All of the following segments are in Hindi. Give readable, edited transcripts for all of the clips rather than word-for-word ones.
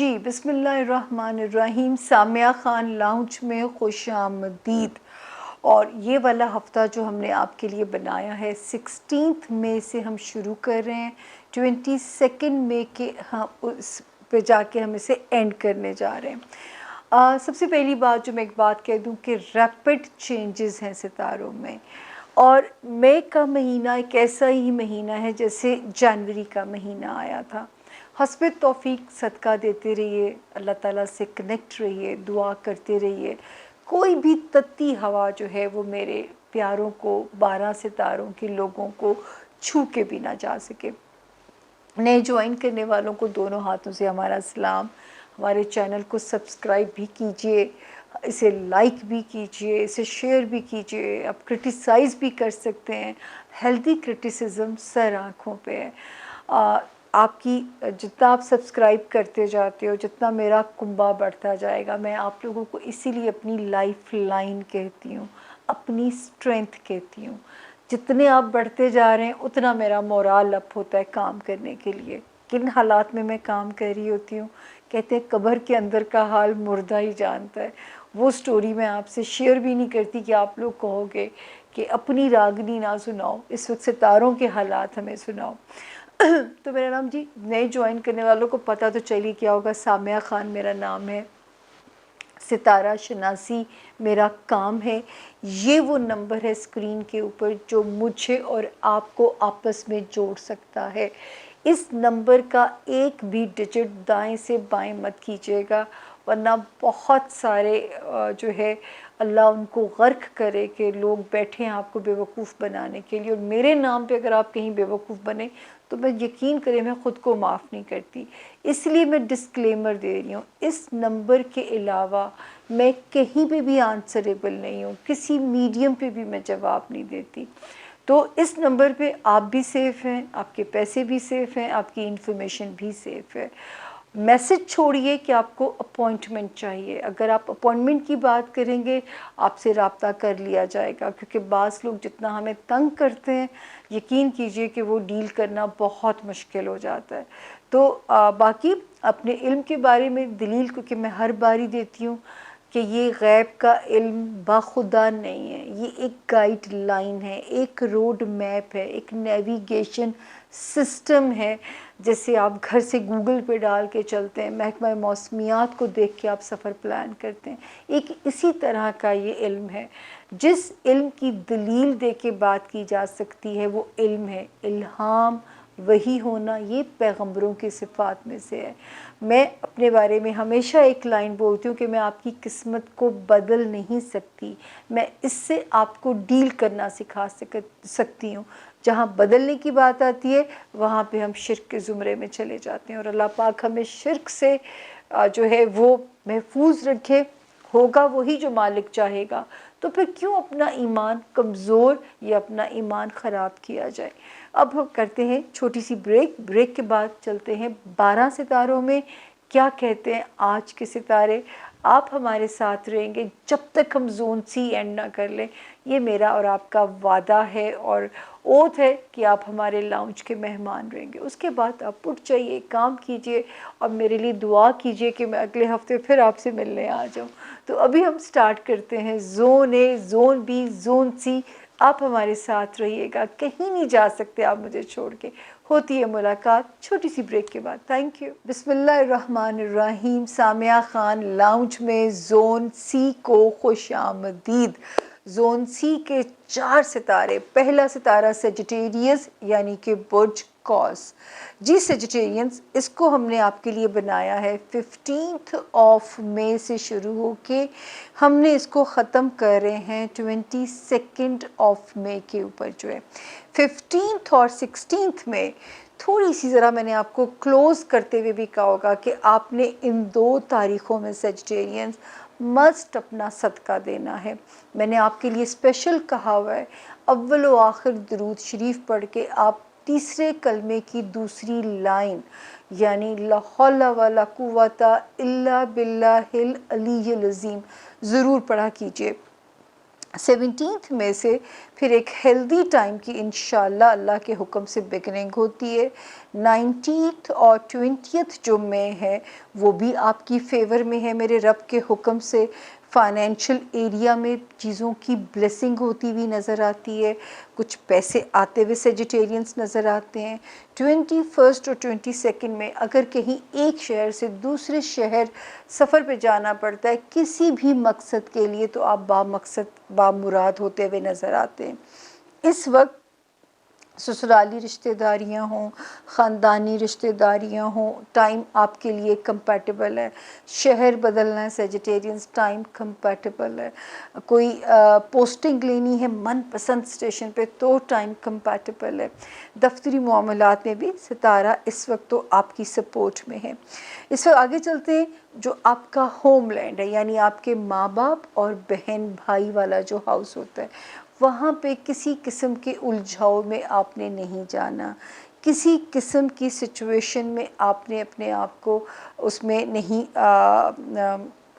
जी, बिस्मिल्लाहिर्रहमानिर्रहीम। सामिया ख़ान लाउंज में खुशामदीद। और ये वाला हफ़्ता जो हमने आपके लिए बनाया है 16 मई से हम शुरू कर रहे हैं, 22 मई के हम उस पे जाके हम इसे एंड करने जा रहे हैं। सबसे पहली बात जो मैं एक बात कह दूं कि रैपिड चेंजेस हैं सितारों में। और मई का महीना एक ऐसा ही महीना है जैसे जनवरी का महीना आया था। हस्ब तौफीक सदका देते रहिए, अल्लाह ताला से कनेक्ट रहिए, दुआ करते रहिए। कोई भी तत्ती हवा जो है वो मेरे प्यारों को, 12 सितारों के लोगों को छू के भी ना जा सके। नए ज्वाइन करने वालों को दोनों हाथों से हमारा सलाम। हमारे चैनल को सब्सक्राइब भी कीजिए, इसे लाइक भी कीजिए, इसे शेयर भी कीजिए। आप क्रिटिसाइज़ भी कर सकते हैं। हेल्दी क्रिटिसिज्म सर आँखों पे है। आपकी जितना आप सब्सक्राइब करते जाते हो, जितना मेरा कुंबा बढ़ता जाएगा, मैं आप लोगों को इसीलिए अपनी लाइफ लाइन कहती हूँ, अपनी स्ट्रेंथ कहती हूँ। जितने आप बढ़ते जा रहे हैं उतना मेरा मोराल अप होता है काम करने के लिए। किन हालात में मैं काम कर रही होती हूँ, कहते हैं कब्र के अंदर का हाल मुर्दा ही जानता है। वो स्टोरी मैं आपसे शेयर भी नहीं करती कि आप लोग कहोगे कि अपनी रागनी ना सुनाओ, इस वक्त सितारों के हालात हमें सुनाओ। तो मेरा नाम जी, नए ज्वाइन करने वालों को पता तो चलिए क्या होगा, सामिया ख़ान मेरा नाम है, सितारा शनासी मेरा काम है। ये वो नंबर है स्क्रीन के ऊपर जो मुझे और आपको आपस में जोड़ सकता है। इस नंबर का एक भी डिजिट दाएं से बाएं मत कीजिएगा, वरना बहुत सारे जो है अल्लाह उनको गर्क करे कि लोग बैठे हैं आपको बेवकूफ़ बनाने के लिए। और मेरे नाम पे अगर आप कहीं बेवकूफ़ बने तो मैं यकीन करें मैं ख़ुद को माफ़ नहीं करती। इसलिए मैं डिस्क्लेमर दे रही हूँ, इस नंबर के अलावा मैं कहीं पे भी आंसरेबल नहीं हूँ, किसी मीडियम पे भी मैं जवाब नहीं देती। तो इस नंबर पे आप भी सेफ़ हैं, आपके पैसे भी सेफ़ हैं, आपकी इन्फॉर्मेशन भी सेफ़ है। मैसेज छोड़िए कि आपको अपॉइंटमेंट चाहिए। अगर आप अपॉइंटमेंट की बात करेंगे, आपसे रब्ता कर लिया जाएगा, क्योंकि बाज़ लोग जितना हमें तंग करते हैं, यकीन कीजिए कि वो डील करना बहुत मुश्किल हो जाता है। तो बाकी अपने इल्म के बारे में दलील, क्योंकि मैं हर बारी देती हूँ कि ये गैब का इल्म बाखुदा नहीं है, ये एक गाइडलाइन है, एक रोड मैप है, एक नेविगेशन सिस्टम है। जैसे आप घर से गूगल पे डाल के चलते हैं, महकमा मौसमियात को देख के आप सफ़र प्लान करते हैं, एक इसी तरह का ये इल्म है। जिस इल्म की दलील दे के बात की जा सकती है वो इल्म है इल्हाम, वही होना, ये पैगंबरों की सिफ़ात में से है। मैं अपने बारे में हमेशा एक लाइन बोलती हूँ कि मैं आपकी किस्मत को बदल नहीं सकती, मैं इससे आपको डील करना सिखा सकती हूँ। जहाँ बदलने की बात आती है वहाँ पे हम शिर्क के ज़ुमरे में चले जाते हैं, और अल्लाह पाक हमें शिर्क से जो है वो महफूज रखे। होगा वही जो मालिक चाहेगा, तो फिर क्यों अपना ईमान कमज़ोर या अपना ईमान ख़राब किया जाए। अब हम करते हैं छोटी सी ब्रेक के बाद चलते हैं 12 सितारों में क्या कहते हैं आज के सितारे। आप हमारे साथ रहेंगे जब तक हम ज़ोन सी एंड ना कर लें, ये मेरा और आपका वादा है और ओथ है कि आप हमारे लाउंज के मेहमान रहेंगे। उसके बाद आप उठ जाइए, काम कीजिए और मेरे लिए दुआ कीजिए कि मैं अगले हफ्ते फिर आपसे मिलने आ जाऊं। तो अभी हम स्टार्ट करते हैं ज़ोन ए, ज़ोन बी, ज़ोन सी। आप हमारे साथ रहिएगा, कहीं नहीं जा सकते आप मुझे छोड़ के। होती है मुलाकात छोटी सी ब्रेक के बाद। Thank you. बिस्मिल्लाहिर्रहमानिर्रहीम। सामिया ख़ान लाउंज में ज़ोन सी को खुशामदीद। ज़ोन सी के 4 सितारे। पहला सितारा सेजिटेरियस यानी कि बुर्ज कॉस। जी सेजिटेरियंस, इसको हमने आपके लिए बनाया है 15 मई से शुरू होके हमने इसको ख़त्म कर रहे हैं 22 मई के ऊपर जो है। 15 और 16 में थोड़ी सी ज़रा मैंने आपको क्लोज़ करते हुए भी कहा होगा कि आपने इन 2 तारीख़ों में सेजिटेरियंस मस्ट अपना सदका देना है। मैंने आपके लिए स्पेशल कहा हुआ है, अव्वल व आखिर दरूद शरीफ पढ़ के आप तीसरे कलमे की दूसरी लाइन यानी ला हौला वला कुव्वता इल्ला बिल्लाहिल अलीय्यिल अज़ीम ज़रूर पढ़ा कीजिए। 17th में से फिर एक हेल्दी टाइम की इंशाल्लाह अल्लाह के हुक्म से बिगनिंग होती है। 19th और 20th जो मई है वो भी आपकी फेवर में है मेरे रब के हुक्म से। फाइनेंशियल एरिया में चीज़ों की ब्लेसिंग होती हुई नज़र आती है, कुछ पैसे आते हुए सेजिटेरियंस नज़र आते हैं। 21st और 22nd में अगर कहीं एक शहर से दूसरे शहर सफ़र पे जाना पड़ता है किसी भी मकसद के लिए, तो आप बामकसद बामुराद होते हुए नज़र आते हैं। इस वक्त ससुराली रिश्तेदारियां हों, ख़ानदानी रिश्तेदारियां हों, टाइम आपके लिए कंपैटिबल है। शहर बदलना है सेजिटेरियंस, टाइम कंपैटिबल है। कोई पोस्टिंग लेनी है मनपसंद स्टेशन पे तो टाइम कंपैटिबल है। दफ्तरी मामलात में भी सितारा इस वक्त तो आपकी सपोर्ट में है। इस वक्त आगे चलते हैं, जो आपका होमलैंड है यानी आपके माँ बाप और बहन भाई वाला जो हाउस होता है, वहाँ पे किसी किस्म के उलझाव में आपने नहीं जाना, किसी किस्म की सिचुएशन में आपने अपने आप को उसमें नहीं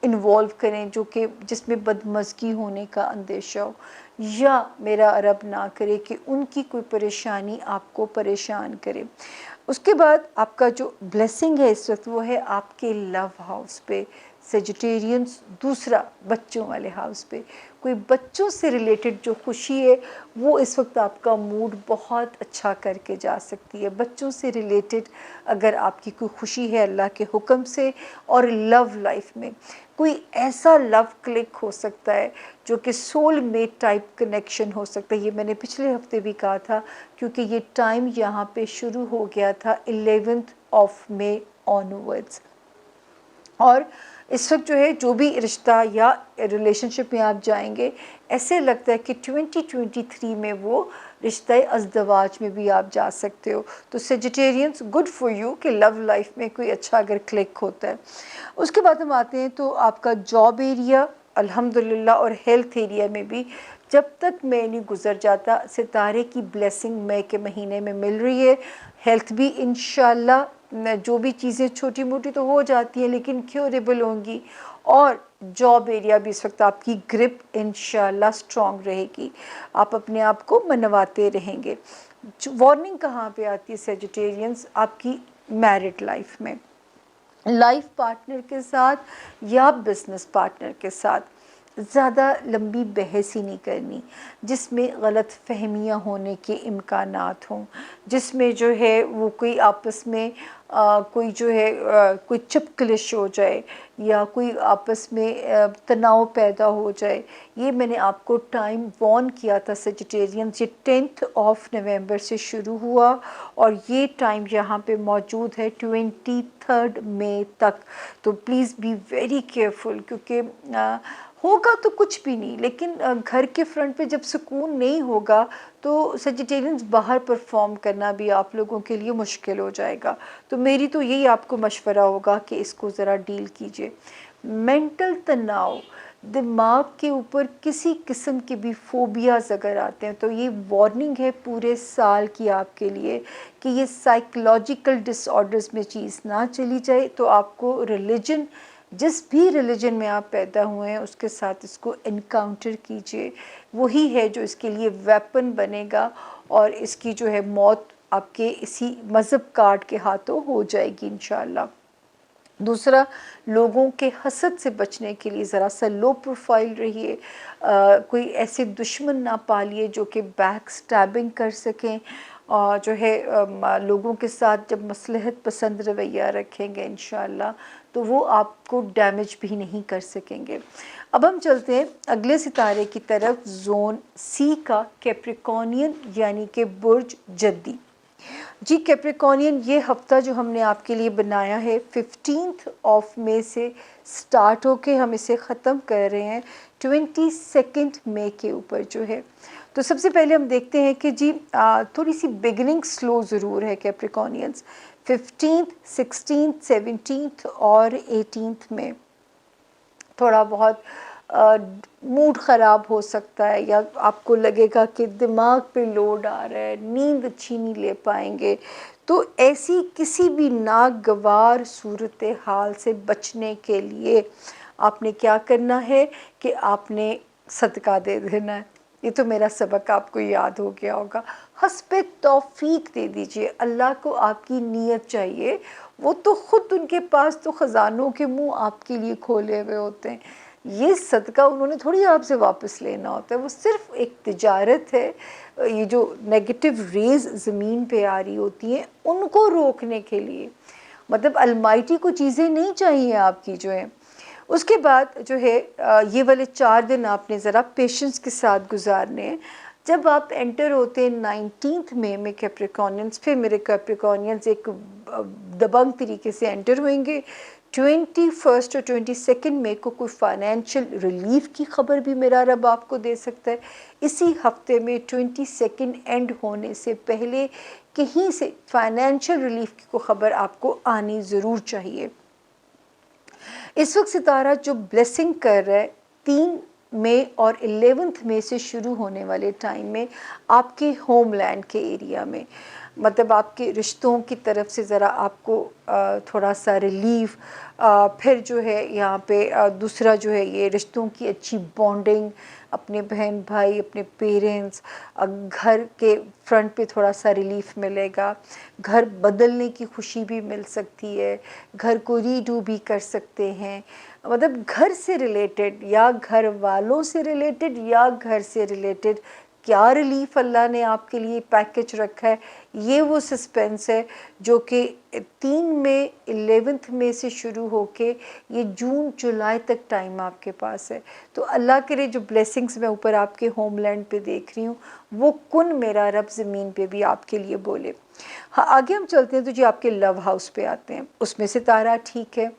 इन्वॉल्व करें जो कि जिसमें बदमज़गी होने का अंदेशा हो, या मेरा रब ना करे कि उनकी कोई परेशानी आपको परेशान करे। उसके बाद आपका जो ब्लेसिंग है इस वक्त वो है आपके लव हाउस पे सेजिटेरियंस, दूसरा बच्चों वाले हाउस पे। कोई बच्चों से रिलेटेड जो खुशी है वो इस वक्त आपका मूड बहुत अच्छा करके जा सकती है। बच्चों से रिलेटेड अगर आपकी कोई खुशी है अल्लाह के हुक्म से, और लव लाइफ में कोई ऐसा लव क्लिक हो सकता है जो कि सोल मेट टाइप कनेक्शन हो सकता है। ये मैंने पिछले हफ्ते भी कहा था, क्योंकि ये टाइम यहाँ पे शुरू हो गया था 11th ऑफ मई ऑनवर्ड्स। और इस वक्त जो है जो भी रिश्ता या रिलेशनशिप में आप जाएंगे, ऐसे लगता है कि 2023 में वो रिश्ता अज़दवाज में भी आप जा सकते हो। तो सेजिटेरियंस, गुड फॉर यू कि लव लाइफ में कोई अच्छा अगर क्लिक होता है। उसके बाद हम आते हैं तो आपका जॉब एरिया अल्हम्दुलिल्लाह, और हेल्थ एरिया में भी जब तक मई नहीं गुजर जाता सितारे की ब्लेसिंग मई के महीने में मिल रही है। हेल्थ भी इंशाल्लाह, जो भी चीज़ें छोटी मोटी तो हो जाती हैं लेकिन क्योरेबल होंगी, और जॉब एरिया भी इस वक्त आपकी ग्रिप इंशाल्लाह स्ट्रॉन्ग रहेगी, आप अपने आप को मनवाते रहेंगे। वार्निंग कहाँ पे आती है सेजिटेरियंस, आपकी मैरिड लाइफ में, लाइफ पार्टनर के साथ या बिजनेस पार्टनर के साथ ज़्यादा लंबी बहस ही नहीं करनी जिसमें गलत फहमियाँ होने के इम्कानात हों, जिसमें जो है वो कोई आपस में कोई जो है कोई चिपकलिश हो जाए या कोई आपस में तनाव पैदा हो जाए। ये मैंने आपको टाइम वॉर्न किया था सेजिटेरियन, ये 10th ऑफ नवंबर से शुरू हुआ और ये टाइम यहाँ पे मौजूद है 23 मई तक। तो प्लीज़ बी वेरी केयरफुल, क्योंकि होगा तो कुछ भी नहीं, लेकिन घर के फ्रंट पे जब सुकून नहीं होगा तो सेजिटेरियंस बाहर परफॉर्म करना भी आप लोगों के लिए मुश्किल हो जाएगा। तो मेरी तो यही आपको मशवरा होगा कि इसको ज़रा डील कीजिए। मेंटल तनाव, दिमाग के ऊपर किसी किस्म के भी फोबियाज़ अगर आते हैं तो ये वार्निंग है पूरे साल की आपके लिए कि ये साइकोलॉजिकल डिसऑर्डर्स में चीज़ ना चली जाए। तो आपको रिलीजन, जिस भी रिलीजन में आप पैदा हुए हैं उसके साथ इसको इनकाउंटर कीजिए, वही है जो इसके लिए वेपन बनेगा और इसकी जो है मौत आपके इसी मज़हब कार्ड के हाथों हो जाएगी इंशाअल्लाह। दूसरा, लोगों के हसद से बचने के लिए ज़रा सा लो प्रोफाइल रहिए, कोई ऐसे दुश्मन ना पालिए जो कि बैक स्टैबिंग कर सकें, और जो है लोगों के साथ जब मसलहत पसंद रवैया रखेंगे इंशाअल्लाह तो वो आपको डैमेज भी नहीं कर सकेंगे। अब हम चलते हैं अगले सितारे की तरफ, जोन सी का कैप्रिकॉर्नियन यानी कि बुर्ज जद्दी। जी कैप्रिकॉर्नियन, ये हफ्ता जो हमने आपके लिए बनाया है 15 ऑफ मई से स्टार्ट होके हम इसे ख़त्म कर रहे हैं 22 मई के ऊपर जो है। तो सबसे पहले हम देखते हैं कि जी थोड़ी सी बिगनिंग स्लो ज़रूर है कैप्रिकॉर्नियंस। 15th, 16th, 17th और 18th में थोड़ा बहुत मूड ख़राब हो सकता है, या आपको लगेगा कि दिमाग पे लोड आ रहा है, नींद अच्छी नहीं ले पाएंगे। तो ऐसी किसी भी नागवार सूरत हाल से बचने के लिए आपने क्या करना है कि आपने सदका दे देना है। ये तो मेरा सबक आपको याद हो गया होगा। हस्बे तौफीक दे दीजिए, अल्लाह को आपकी नीयत चाहिए, वो तो खुद उनके पास तो ख़जानों के मुंह आपके लिए खोले हुए होते हैं। ये सदका उन्होंने थोड़ी आपसे वापस लेना होता है, वो सिर्फ एक तिजारत है। ये जो नेगेटिव रेज ज़मीन पे आ रही होती हैं उनको रोकने के लिए, मतलब अलमाइटी को चीज़ें नहीं चाहिए आपकी जो है। उसके बाद जो है ये वाले 4 दिन आपने ज़रा पेशेंस के साथ गुजारने हैं। जब आप एंटर होते हैं 19 मई में कैप्रिकॉनियंस, फिर मेरे कैप्रिकॉनियंस एक दबंग तरीके से एंटर होंगे। 21 और 22 मई को कोई फाइनेंशियल रिलीफ की खबर भी मेरा रब आपको दे सकता है। इसी हफ्ते में 22 एंड होने से पहले कहीं से फाइनेंशियल रिलीफ की कोई खबर आपको आनी ज़रूर चाहिए। इस वक्त सितारा जो ब्लेसिंग कर रहा है 3 मई और 11 मई से शुरू होने वाले टाइम में आपके होमलैंड के एरिया में, मतलब आपके रिश्तों की तरफ से ज़रा आपको थोड़ा सा रिलीफ, फिर जो है यहाँ पे दूसरा जो है ये रिश्तों की अच्छी बॉन्डिंग, अपने बहन भाई, अपने पेरेंट्स, घर के फ्रंट पे थोड़ा सा रिलीफ मिलेगा। घर बदलने की खुशी भी मिल सकती है, घर को रीडू भी कर सकते हैं। मतलब घर से रिलेटेड या घर वालों से रिलेटेड या घर से रिलेटेड क्या रिलीफ अल्लाह ने आपके लिए पैकेज रखा है, ये वो सस्पेंस है जो कि 3 मई 11 मई से शुरू होके ये जून जुलाई तक टाइम आपके पास है। तो अल्लाह के लिए जो ब्लेसिंग्स मैं ऊपर आपके होमलैंड पे देख रही हूँ वो कुन मेरा रब ज़मीन पे भी आपके लिए बोले। हाँ, आगे हम चलते हैं तो जी आपके लव हाउस पे आते हैं। उसमें सितारा ठीक है,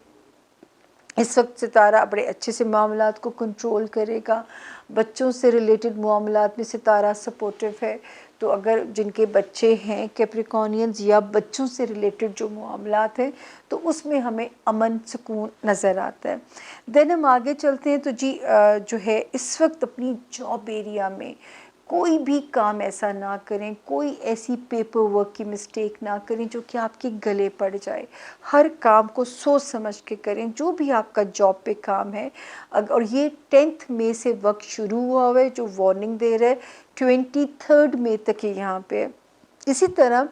इस वक्त सितारा बड़े अच्छे से मामलात को कंट्रोल करेगा। बच्चों से रिलेटेड मामलात में सितारा सपोर्टिव है। तो अगर जिनके बच्चे हैं कैप्रिकॉनियंस या बच्चों से रिलेटेड जो मामलात हैं तो उसमें हमें अमन सुकून नज़र आता है। देन हम आगे चलते हैं तो जी जो है इस वक्त अपनी जॉब एरिया में कोई भी काम ऐसा ना करें, कोई ऐसी पेपर वर्क की मिस्टेक ना करें जो कि आपके गले पड़ जाए। हर काम को सोच समझ के करें, जो भी आपका जॉब पे काम है। और ये 10 मई से वक्त शुरू हुआ हुआ है जो वार्निंग दे रहा है, 23 मई तक ये यहाँ पे। इसी तरह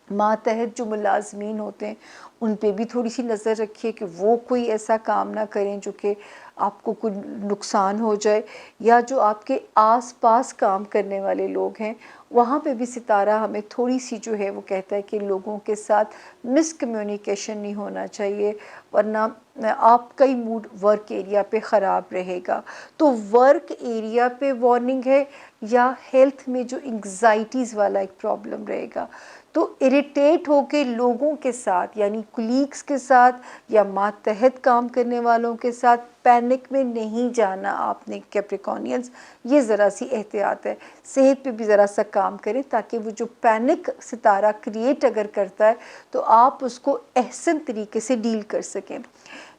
मातहत जो मुलाजमीन होते हैं उन पे भी थोड़ी सी नज़र रखिए कि वो कोई ऐसा काम ना करें जो कि आपको कुछ नुकसान हो जाए, या जो आपके आसपास काम करने वाले लोग हैं वहाँ पे भी सितारा हमें थोड़ी सी जो है वो कहता है कि लोगों के साथ मिसकम्युनिकेशन नहीं होना चाहिए, वरना आपका ही मूड वर्क एरिया पे ख़राब रहेगा। तो वर्क एरिया पे वार्निंग है, या हेल्थ में जो एंग्जाइटीज़ वाला एक प्रॉब्लम रहेगा। तो इरिटेट होके लोगों के साथ यानी कुलीग्स के साथ या मातहत काम करने वालों के साथ पैनिक में नहीं जाना आपने कैप्रिकॉनियंस, ये ज़रा सी एहतियात है। सेहत पे भी ज़रा सा काम करें ताकि वो जो पैनिक सितारा क्रिएट अगर करता है तो आप उसको एहसन तरीके से डील कर सकें।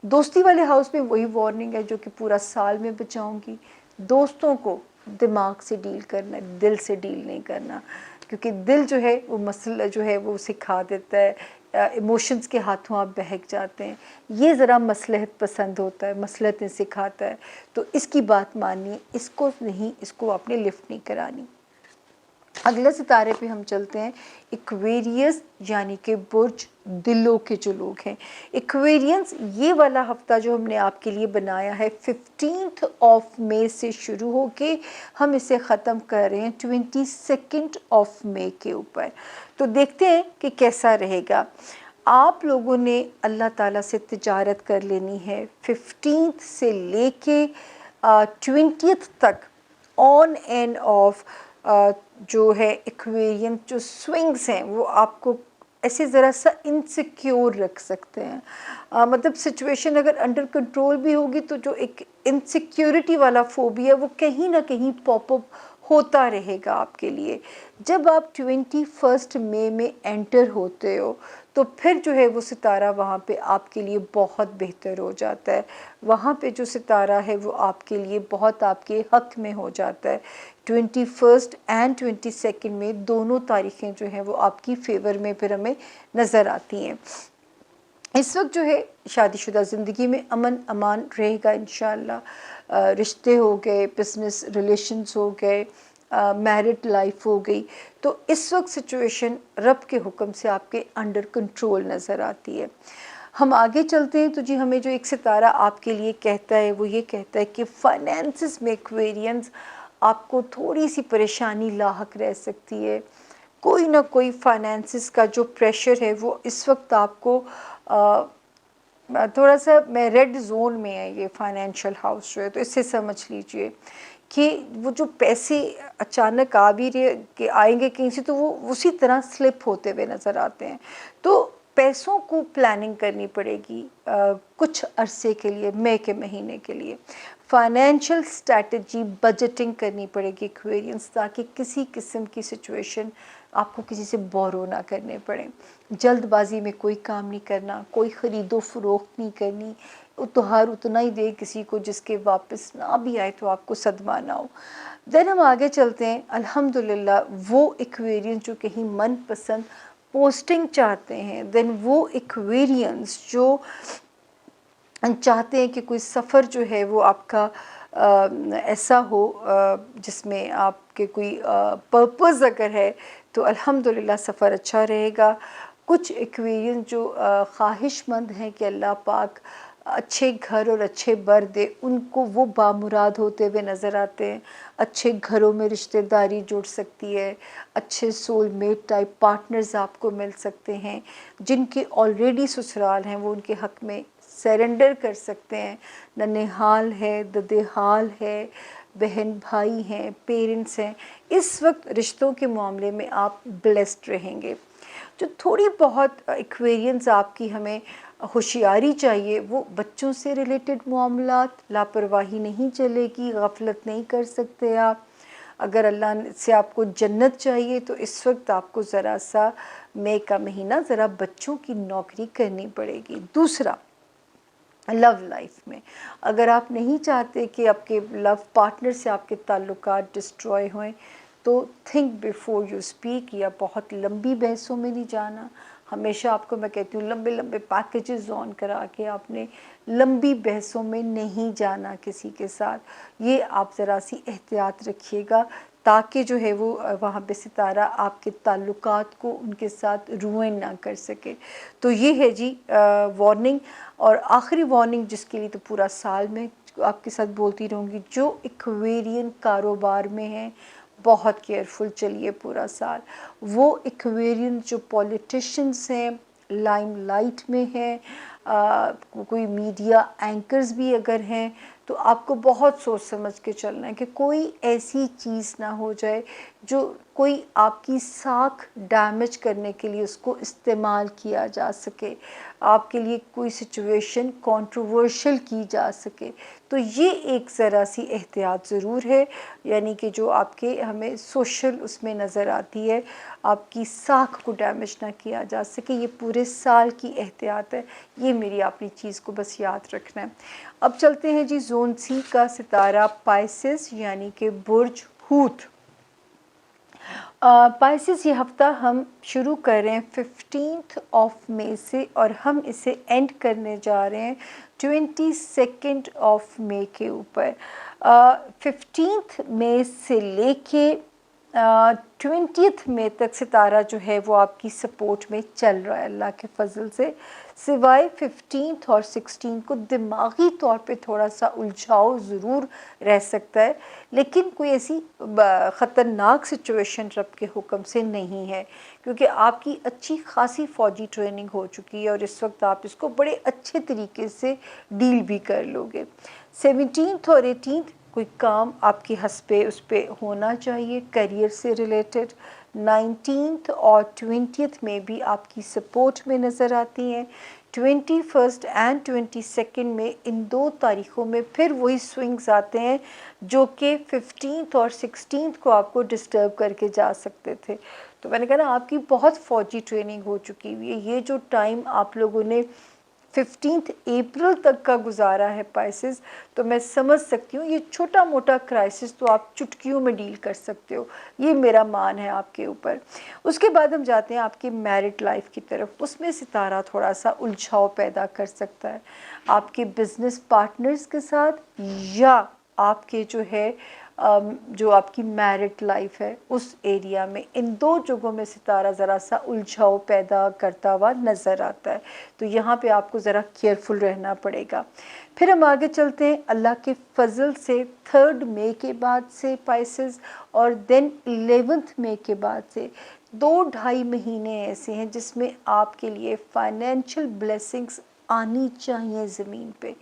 दोस्ती वाले हाउस में वही वार्निंग है जो कि पूरा साल में बचाऊंगी। दोस्तों को दिमाग से डील करना है, दिल से डील नहीं करना, क्योंकि दिल जो है वो मसल जो है वो सिखा देता है, इमोशंस के हाथों आप बहक जाते हैं। ये ज़रा मसलहत पसंद होता है, मसलहतें सिखाता है, तो इसकी बात मानिए, इसको नहीं, इसको आपने लिफ्ट नहीं करानी। अगले सितारे पे हम चलते हैं एक्वेरियस यानी कि बुर्ज दिलों के जो लोग हैं। एक्वेरियंस ये वाला हफ्ता जो हमने आपके लिए बनाया है 15 मई से शुरू होके हम इसे ख़त्म कर रहे हैं 22 मई के ऊपर। तो देखते हैं कि कैसा रहेगा। आप लोगों ने अल्लाह ताला से तिजारत कर लेनी है 15 से लेके 20 तक ऑन एंड ऑफ। जो है एक्वेरियन जो स्विंग्स हैं वो आपको ऐसे ज़रा सा इनसिक्योर रख सकते हैं। मतलब सिचुएशन अगर अंडर कंट्रोल भी होगी तो जो एक इनसिक्योरिटी वाला फोबिया वो कहीं ना कहीं पॉपअप होता रहेगा आपके लिए। जब आप 21 मई में एंटर होते हो तो फिर जो है वो सितारा वहाँ पे आपके लिए बहुत बेहतर हो जाता है। वहाँ पे जो सितारा है वो आपके लिए बहुत आपके हक में हो जाता है। 21 एंड 22 में दोनों तारीखें जो हैं वो आपकी फेवर में फिर हमें नज़र आती हैं। इस वक्त जो है शादीशुदा ज़िंदगी में अमन अमान रहेगा इंशाअल्लाह। रिश्ते हो गए, बिज़नेस रिलेशंस हो गए, मैरिड लाइफ हो गई, तो इस वक्त सिचुएशन रब के हुक्म से आपके अंडर कंट्रोल नज़र आती है। हम आगे चलते हैं तो जी हमें जो एक सितारा आपके लिए कहता है वो ये कहता है कि फाइनेंसिस में एक्वेरियंस आपको थोड़ी सी परेशानी लाहक रह सकती है। कोई ना कोई फाइनेंसिस का जो प्रेशर है वो इस वक्त आपको थोड़ा सा मैं रेड जोन में है ये फाइनेंशियल हाउस जो है, तो इससे समझ लीजिए कि वो जो पैसे अचानक आ भी रहे कि आएंगे कहीं से, तो वो उसी तरह स्लिप होते हुए नज़र आते हैं। तो पैसों को प्लानिंग करनी पड़ेगी कुछ अरसे के लिए, मई के महीने के लिए। फाइनेंशियल स्ट्रैटेजी बजटिंग करनी पड़ेगी एक्वेरियंस, ताकि किसी किस्म की सिचुएशन आपको किसी से बोरो ना करने पड़े। जल्दबाजी में कोई काम नहीं करना, कोई ख़रीदो फ़रोख्त नहीं करनी, उधार उतना ही दे किसी को जिसके वापस ना भी आए तो आपको सदमा ना हो। देन हम आगे चलते हैं। अल्हम्दुलिल्लाह वो एक्वेरियंस जो कहीं मनपसंद पोस्टिंग चाहते हैं, देन वो एक्वेरियंस जो चाहते हैं कि कोई सफ़र जो है वो आपका ऐसा हो जिसमें आपके कोई पर्पस अगर है तो अल्हम्दुलिल्लाह सफ़र अच्छा रहेगा। कुछ एक्वेरियंस जो ख्वाहिशमंद हैं कि अल्लाह पाक अच्छे घर और अच्छे बर दे, उनको वो बामुराद होते हुए नज़र आते हैं। अच्छे घरों में रिश्तेदारी जुड़ सकती है, अच्छे सोलमेट टाइप पार्टनर्स आपको मिल सकते हैं। जिनके ऑलरेडी ससुराल हैं वो उनके हक़ में सरेंडर कर सकते हैं। नन्हेहाल है, ददेहाल है, बहन भाई हैं, पेरेंट्स हैं। इस वक्त रिश्तों के मामले में आप ब्लेस्ड रहेंगे। जो थोड़ी बहुत एक्वेरियंस आपकी हमें होशियारी चाहिए, वो बच्चों से रिलेटेड मामलात, लापरवाही नहीं चलेगी, गफलत नहीं कर सकते आप। अगर अल्लाह से आपको जन्नत चाहिए तो इस वक्त आपको ज़रा सा मई का महीना ज़रा बच्चों की नौकरी करनी पड़ेगी। दूसरा, लव लाइफ में अगर आप नहीं चाहते कि आपके लव पार्टनर से आपके ताल्लुकात डिस्ट्रॉय हों, तो थिंक बिफोर यू स्पीक, या बहुत लंबी बहसों में नहीं जाना। हमेशा आपको मैं कहती हूँ लंबे लंबे पैकेजेस ऑन करा के आपने लंबी बहसों में नहीं जाना किसी के साथ। ये आप ज़रा सी एहतियात रखिएगा ताकि जो है वो वहाँ पे सितारा आपके ताल्लुकात को उनके साथ रुइन ना कर सके। तो ये है जी वार्निंग। और आखिरी वार्निंग जिसके लिए तो पूरा साल में आपके साथ बोलती रहूँगी, जो इक्वेरियन कारोबार में है बहुत केयरफुल चलिए पूरा साल। वो इक्वेरियन जो पॉलिटिशियंस हैं, लाइमलाइट में हैं, कोई मीडिया एंकर्स भी अगर हैं, तो आपको बहुत सोच समझ के चलना है कि कोई ऐसी चीज़ ना हो जाए जो कोई आपकी साख डैमेज करने के लिए उसको इस्तेमाल किया जा सके, आपके लिए कोई सिचुएशन कंट्रोवर्शियल की जा सके। तो ये एक ज़रा सी एहतियात ज़रूर है, यानी कि जो आपके हमें सोशल उसमें नज़र आती है, आपकी साख को डैमेज ना किया जा सके। ये पूरे साल की एहतियात है, ये मेरी अपनी चीज़ को बस याद रखना है। अब चलते हैं जी जोन सी का सितारा पाइसेस यानी कि बुर्ज हूत। पाइसेस ये हफ़्ता हम शुरू कर रहे हैं 15 ऑफ मई से और हम इसे एंड करने जा रहे हैं 22 ऑफ मई के ऊपर। 15 मई से लेके 20 मई तक सितारा जो है वो आपकी सपोर्ट में चल रहा है अल्लाह के फजल से। सिवाय 15 और 16 को दिमागी तौर पे थोड़ा सा उलझाव ज़रूर रह सकता है, लेकिन कोई ऐसी ख़तरनाक सिचुएशन रब के हुक्म से नहीं है, क्योंकि आपकी अच्छी खासी फ़ौजी ट्रेनिंग हो चुकी है और इस वक्त आप इसको बड़े अच्छे तरीके से डील भी कर लोगे। 17 और 18 कोई काम आपके हस्बे उस पर होना चाहिए करियर से रिलेटेड। 19 और 20 में भी आपकी सपोर्ट में नज़र आती हैं। 21 एंड 22 में इन 2 तारीख़ों में फिर वही स्विंग्स आते हैं जो कि 15 और 16 को आपको डिस्टर्ब करके जा सकते थे। तो मैंने कहा ना आपकी बहुत फ़ौजी ट्रेनिंग हो चुकी हुई है। ये जो टाइम आप लोगों ने 15 अप्रैल तक का गुजारा है पाइसेस, तो मैं समझ सकती हूँ ये छोटा मोटा क्राइसिस तो आप चुटकियों में डील कर सकते हो, ये मेरा मान है आपके ऊपर। उसके बाद हम जाते हैं आपकी मैरिड लाइफ की तरफ। उसमें सितारा थोड़ा सा उलझाव पैदा कर सकता है आपके बिजनेस पार्टनर्स के साथ, या आपके जो है जो आपकी मैरिड लाइफ है उस एरिया में। इन दो जगहों में सितारा ज़रा सा उलझाव पैदा करता हुआ नज़र आता है, तो यहाँ पे आपको ज़रा केयरफुल रहना पड़ेगा। फिर हम आगे चलते हैं अल्लाह के फजल से 3 मई के बाद से पाइसेस, और देन 11 मई के बाद से 2-2.5 महीने ऐसे हैं जिसमें आपके लिए फाइनेंशियल ब्लेसिंग्स आनी चाहिए ज़मीन पे।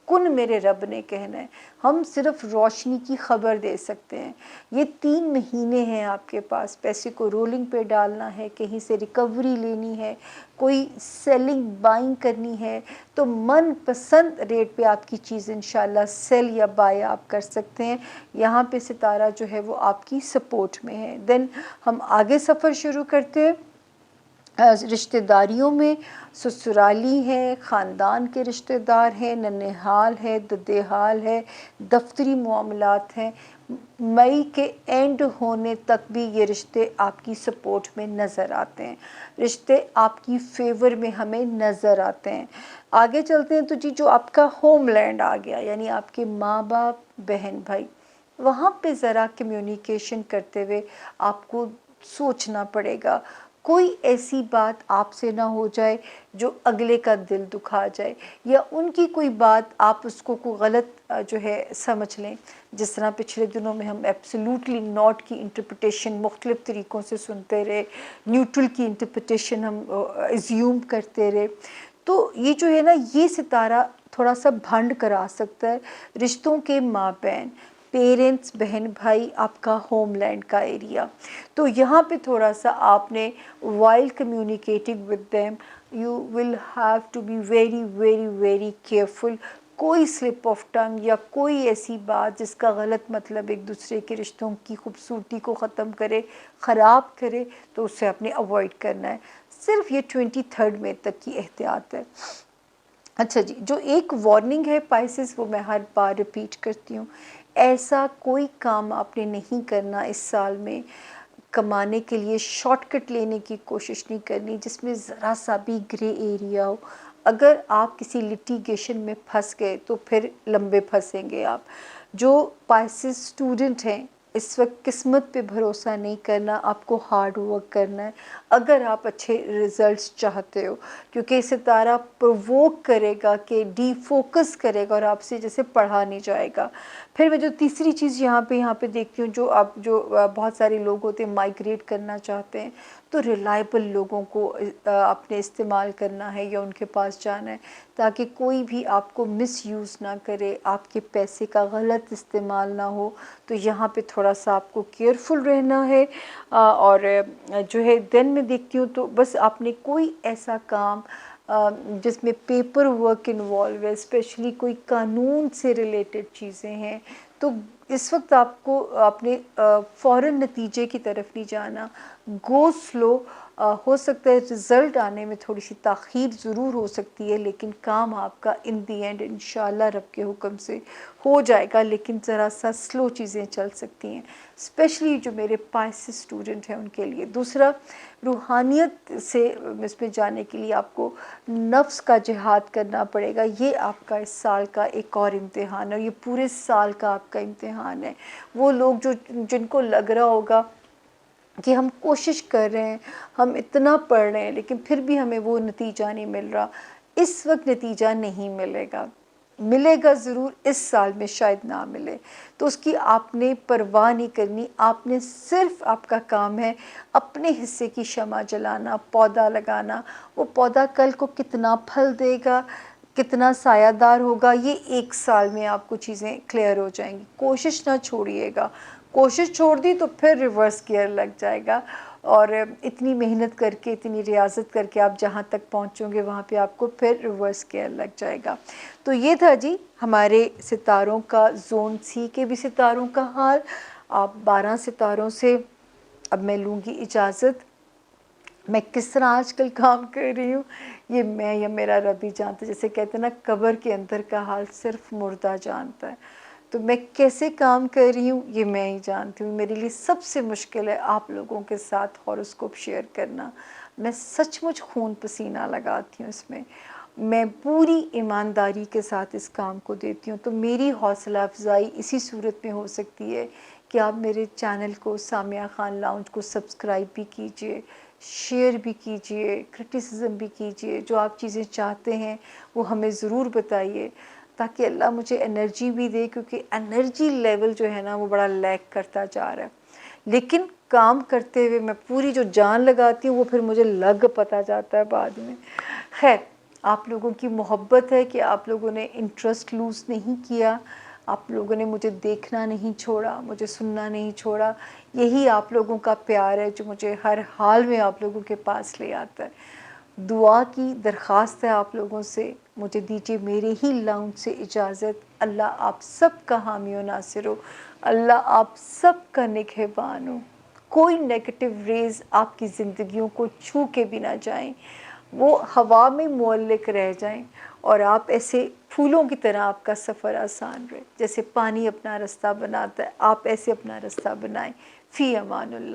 कुन मेरे रब ने कहना है, हम सिर्फ रोशनी की खबर दे सकते हैं। ये 3 महीने हैं आपके पास, पैसे को रोलिंग पे डालना है, कहीं से रिकवरी लेनी है, कोई सेलिंग बाइंग करनी है, तो मन पसंद रेट पे आपकी चीज़ इंशाल्लाह सेल या बाय आप कर सकते हैं। यहाँ पे सितारा जो है वो आपकी सपोर्ट में है। देन हम आगे सफ़र शुरू करते हैं रिश्तेदारियों में। ससुराली है, ख़ानदान के रिश्तेदार हैं, ननिहाल है, ददेहाल है, दफ्तरी मामलात हैं। मई के एंड होने तक भी ये रिश्ते आपकी सपोर्ट में नज़र आते हैं, रिश्ते आपकी फेवर में हमें नज़र आते हैं। आगे चलते हैं तो जी जो आपका होमलैंड आ गया, यानी आपके माँ बाप, बहन भाई, वहाँ पे ज़रा कम्युनिकेशन करते हुए आपको सोचना पड़ेगा। कोई ऐसी बात आपसे ना हो जाए जो अगले का दिल दुखा जाए, या उनकी कोई बात आप उसको को गलत जो है समझ लें। जिस तरह पिछले दिनों में हम एब्सोल्युटली नॉट की इंटरप्रिटेशन मुख्तलिफ़ तरीक़ों से सुनते रहे, न्यूट्रल की इंटरप्रिटेशन हम एज्यूम करते रहे, तो ये जो है ना, ये सितारा थोड़ा सा भंड करा सकता है रिश्तों के माँ बहन, पेरेंट्स, बहन भाई, आपका होमलैंड का एरिया। तो यहाँ पे थोड़ा सा आपने while communicating with them you will have to be very very very careful. कोई स्लिप ऑफ टंग या कोई ऐसी बात जिसका गलत मतलब एक दूसरे के रिश्तों की खूबसूरती को ख़त्म करे, ख़राब करे, तो उससे आपने अवॉइड करना है। सिर्फ ये 23 मई तक की एहतियात है। अच्छा जी, जो एक वार्निंग है पाइसेस, वो मैं हर बार रिपीट करती हूँ, ऐसा कोई काम आपने नहीं करना इस साल में, कमाने के लिए शॉर्टकट लेने की कोशिश नहीं करनी जिसमें ज़रा सा भी ग्रे एरिया हो। अगर आप किसी लिटिगेशन में फंस गए तो फिर लंबे फंसेंगे आप। जो पाइसेस स्टूडेंट हैं, इस वक्त किस्मत पे भरोसा नहीं करना, आपको हार्ड वर्क करना है अगर आप अच्छे रिजल्ट्स चाहते हो, क्योंकि सितारा प्रोवोक करेगा कि डीफोकस करेगा और आपसे जैसे पढ़ा नहीं जाएगा। फिर मैं जो तीसरी चीज़ यहाँ पे देखती हूँ, जो आप जो बहुत सारे लोग होते हैं माइग्रेट करना चाहते हैं, तो रिलायबल लोगों को आपने इस्तेमाल करना है या उनके पास जाना है, ताकि कोई भी आपको मिसयूज़ ना करे, आपके पैसे का गलत इस्तेमाल ना हो। तो यहाँ पे थोड़ा सा आपको केयरफुल रहना है। और जो है दिन में देखती हूँ तो बस आपने कोई ऐसा काम जिसमें पेपर वर्क इन्वॉल्व है, स्पेशली कोई कानून से रिलेटेड चीज़ें हैं, तो इस वक्त आपको अपने फ़ौरन नतीजे की तरफ नहीं जाना, गो स्लो। हो सकता है रिज़ल्ट आने में थोड़ी सी ताख़ीर ज़रूर हो सकती है, लेकिन काम आपका इन दी एंड इंशाल्लाह रब के हुक्म से हो जाएगा, लेकिन ज़रा सा स्लो चीज़ें चल सकती हैं, स्पेशली जो मेरे पाइसेस स्टूडेंट हैं उनके लिए। दूसरा, रूहानियत से इसमें जाने के लिए आपको नफ्स का जिहाद करना पड़ेगा। ये आपका इस साल का एक और इम्तिहान है, और ये पूरे साल का आपका इम्तिहान है। वो लोग जो जिनको लग रहा होगा कि हम कोशिश कर रहे हैं, हम इतना पढ़ रहे हैं, लेकिन फिर भी हमें वो नतीजा नहीं मिल रहा, इस वक्त नतीजा नहीं मिलेगा, मिलेगा ज़रूर, इस साल में शायद ना मिले, तो उसकी आपने परवाह नहीं करनी। आपने सिर्फ, आपका काम है अपने हिस्से की शमा जलाना, पौधा लगाना। वो पौधा कल को कितना फल देगा, कितना सायादार होगा, ये एक साल में आपको चीज़ें क्लियर हो जाएंगी। कोशिश ना छोड़िएगा, कोशिश छोड़ दी तो फिर रिवर्स गियर लग जाएगा, और इतनी मेहनत करके, इतनी रियाजत करके आप जहाँ तक पहुँचोगे वहाँ पे आपको फिर रिवर्स गियर लग जाएगा। तो ये था जी हमारे सितारों का, जोन सी के भी सितारों का हाल। आप 12 सितारों से अब मैं लूँगी इजाज़त। मैं किस तरह आजकल काम कर रही हूँ, ये मैं या मेरा रब ही जानता है। जैसे कहते हैं ना, कब्र के अंदर का हाल सिर्फ मुर्दा जानता है। तो मैं कैसे काम कर रही हूँ, ये मैं ही जानती हूँ। मेरे लिए सबसे मुश्किल है आप लोगों के साथ हॉरोस्कोप शेयर करना। मैं सचमुच खून पसीना लगाती हूँ इसमें। मैं पूरी ईमानदारी के साथ इस काम को देती हूँ। तो मेरी हौसला अफ़ज़ाई इसी सूरत में हो सकती है कि आप मेरे चैनल को, सामिया ख़ान लाउंज को सब्सक्राइब भी कीजिए, शेयर भी कीजिए, क्रिटिसिज्म भी कीजिए। जो आप चीज़ें चाहते हैं वो हमें ज़रूर बताइए, ताकि अल्लाह मुझे एनर्जी भी दे, क्योंकि एनर्जी लेवल जो है ना वो बड़ा लैग करता जा रहा है। लेकिन काम करते हुए मैं पूरी जो जान लगाती हूँ वो फिर मुझे लग पता जाता है बाद में। खैर, आप लोगों की मोहब्बत है कि आप लोगों ने इंटरेस्ट लूज़ नहीं किया, आप लोगों ने मुझे देखना नहीं छोड़ा, मुझे सुनना नहीं छोड़ा। यही आप लोगों का प्यार है जो मुझे हर हाल में आप लोगों के पास ले आता है। दुआ की दरख्वास्त है आप लोगों से। मुझे दीजिए मेरे ही लाउंज से इजाज़त। अल्लाह आप सब का हामी व नासिर हो। अल्लाह आप सब का निगहबान हो। कोई नेगेटिव रेज़ आपकी ज़िंदगियों को छू के भी ना जाएँ, वो हवा में मुअल्लिक़ रह जाएँ और आप ऐसे फूलों की तरह आपका सफ़र आसान रहे। जैसे पानी अपना रास्ता बनाता है, आप ऐसे अपना रास्ता बनाएँ। फ़ी अमानुल्लाह।